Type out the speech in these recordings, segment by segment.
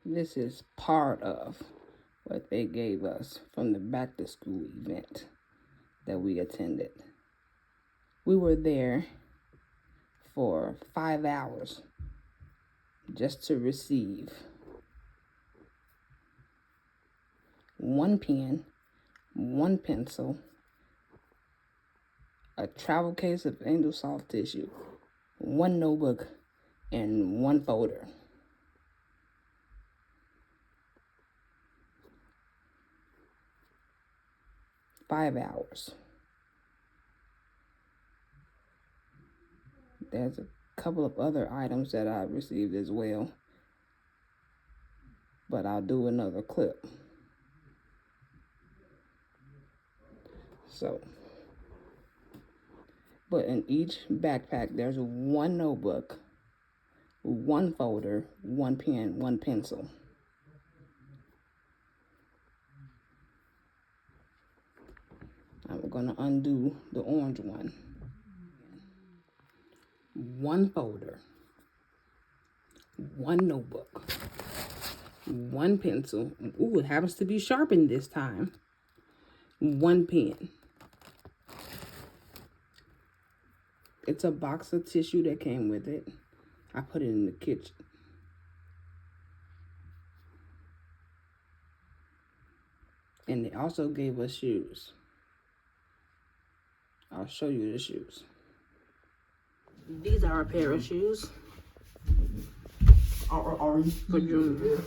This is part of what they gave us from the back to school event that we attended. We were there for 5 hours just to receive one pen, one pencil, a travel case of Angel soft tissue, one notebook, and one folder. Five hours. There's a couple of other items that I received as well, but I'll do another clip. So, but in each backpack, there's one notebook, one folder, one pen, one pencil. I'm gonna undo the orange one. One folder, one notebook, one pencil. Ooh, it happens to be sharpened this time. One pen. It's a box of tissue that came with it. I put it in the kitchen. And they also gave us shoes. I'll show you the shoes. These are a pair of shoes for Junior.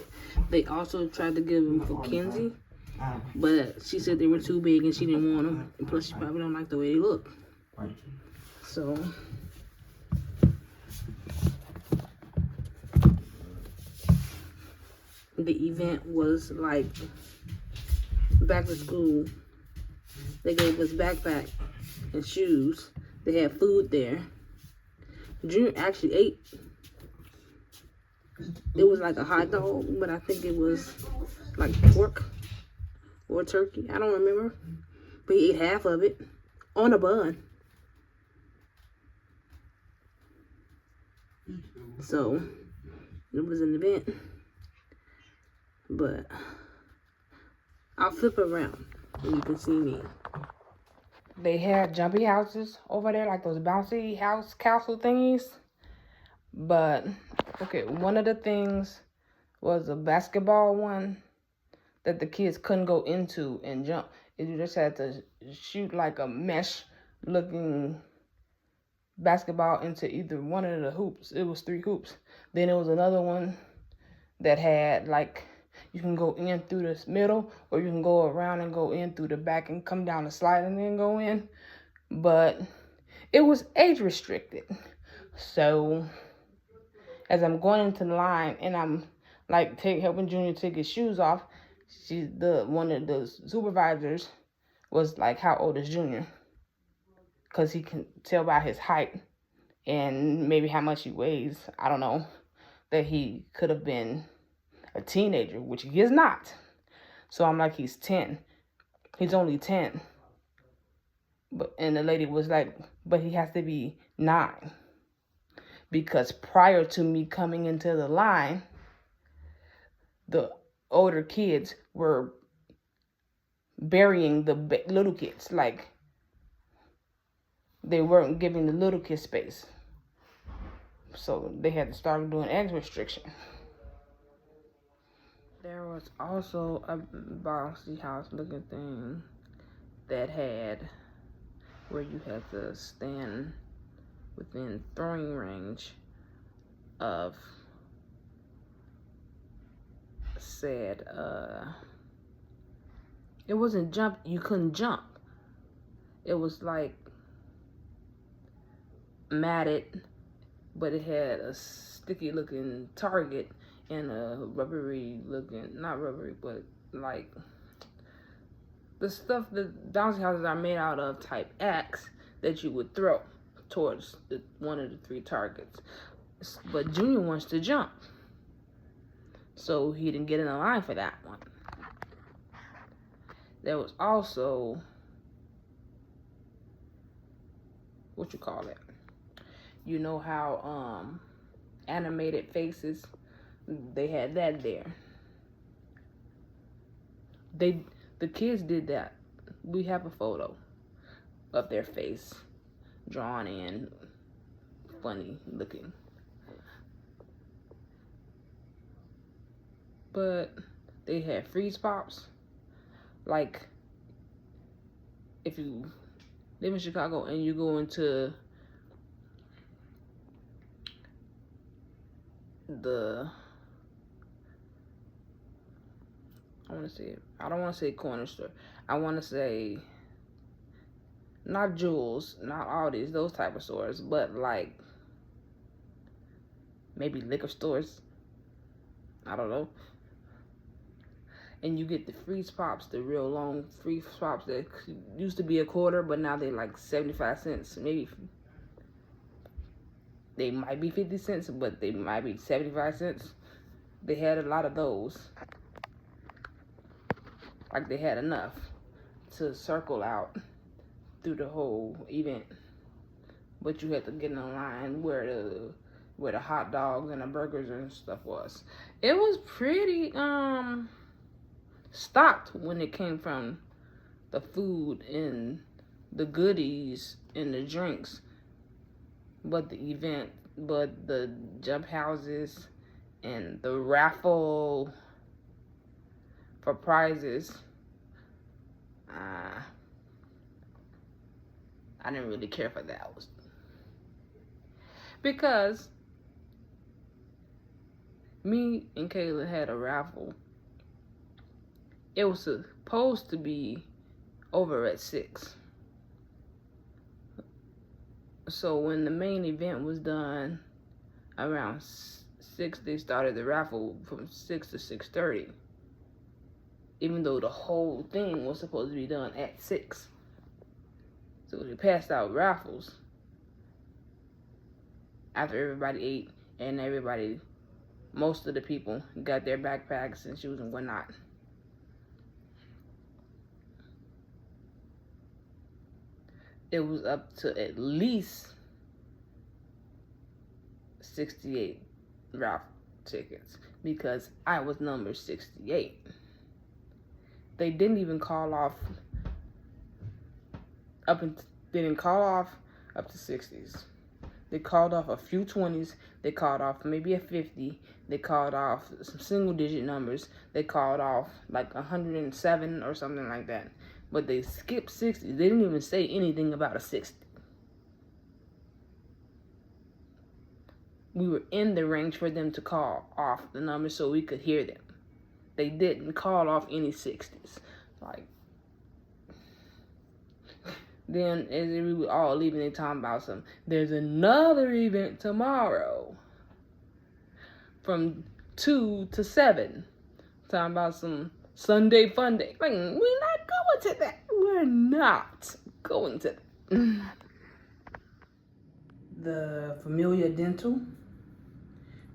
They also tried to give them for Kenzie, but she said they were too big and she didn't want them. And plus, she probably don't like the way they look. So, the event was like back to school. They gave us backpack and shoes. They had food there. Junior actually ate. It was like a hot dog, but I think it was like pork or turkey. I don't remember. But he ate half of it on a bun. So, it was an event. But I'll flip around and you can see me. They had jumpy houses over there, like those bouncy house castle thingies. But, okay, one of the things was a basketball one that the kids couldn't go into and jump. You just had to shoot like a mesh-looking basketball into either one of the hoops. It was 3 hoops. Then there was another one that had like, you can go in through this middle, or you can go around and go in through the back and come down the slide and then go in. But it was age restricted. So as I'm going into the line and I'm like helping Junior take his shoes off, one of the supervisors was like, "How old is Junior?" Because he can tell by his height and maybe how much he weighs. I don't know, that he could have been a teenager, which he is not. So I'm like, he's 10. He's only 10. And the lady was like, but he has to be 9. Because prior to me coming into the line, the older kids were burying the little kids. Like, they weren't giving the little kids space. So they had to start doing age restriction. There was also a bouncy house looking thing that had where you had to stand within throwing range of said, it wasn't jump, you couldn't jump. It was like matted, but it had a sticky looking target and a rubbery looking, not rubbery, but like the stuff that bouncy houses are made out of, type X, that you would throw towards one of the 3 targets. But Junior wants to jump, so he didn't get in the line for that one. There was also, what you call it? You know how animated faces, they had that there. The kids did that. We have a photo of their face drawn in, funny looking. But they had freeze pops. Like, if you live in Chicago and you go into I don't want to say corner store. I want to say not Jewels, not Aldi's, those type of stores, but like maybe liquor stores. I don't know. And you get the freeze pops, the real long freeze pops that used to be a quarter, but now they're like 75 cents. Maybe they might be 50 cents, but they might be 75 cents. They had a lot of those. Like they had enough to circle out through the whole event. But you had to get in a line where the hot dogs and the burgers and stuff was. It was pretty stocked when it came from the food and the goodies and the drinks. But the jump houses and the raffle for prizes, I didn't really care for that. Because me and Kayla had a raffle. It was supposed to be over at 6. So when the main event was done around 6, they started the raffle from 6 to 6:30. Even though the whole thing was supposed to be done at 6. So they passed out raffles after everybody ate and most of the people got their backpacks and shoes and whatnot. It was up to at least 68 raffle tickets because I was number 68. They didn't even call off they didn't call off up to 60s. They called off a few 20s. They called off maybe a 50. They called off some single digit numbers. They called off like 107 or something like that. But they skipped 60. They didn't even say anything about a 60. We were in the range for them to call off the numbers so we could hear them. They didn't call off any 60s. Like, then as we were all leaving, they talking about there's another event tomorrow from 2 to 7. Talking about some Sunday fun day. Like, we're not going to that. We're not going to that. The Familia Dental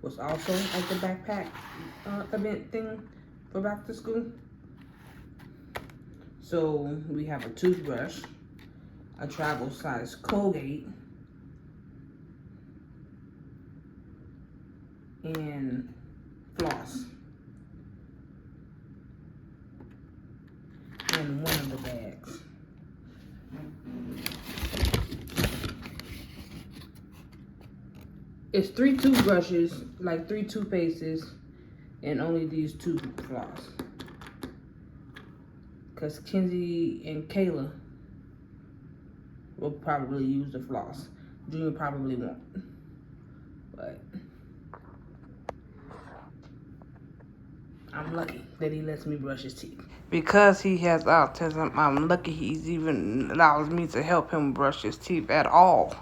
was also at the backpack event thing for back to school. So we have a toothbrush, a travel size Colgate, and floss in one of the bags. It's 3 toothbrushes, like 3 toothpastes, and only these 2 floss. Because Kenzie and Kayla will probably use the floss. Junior probably won't. But I'm lucky that he lets me brush his teeth. Because he has autism, I'm lucky he's even allows me to help him brush his teeth at all.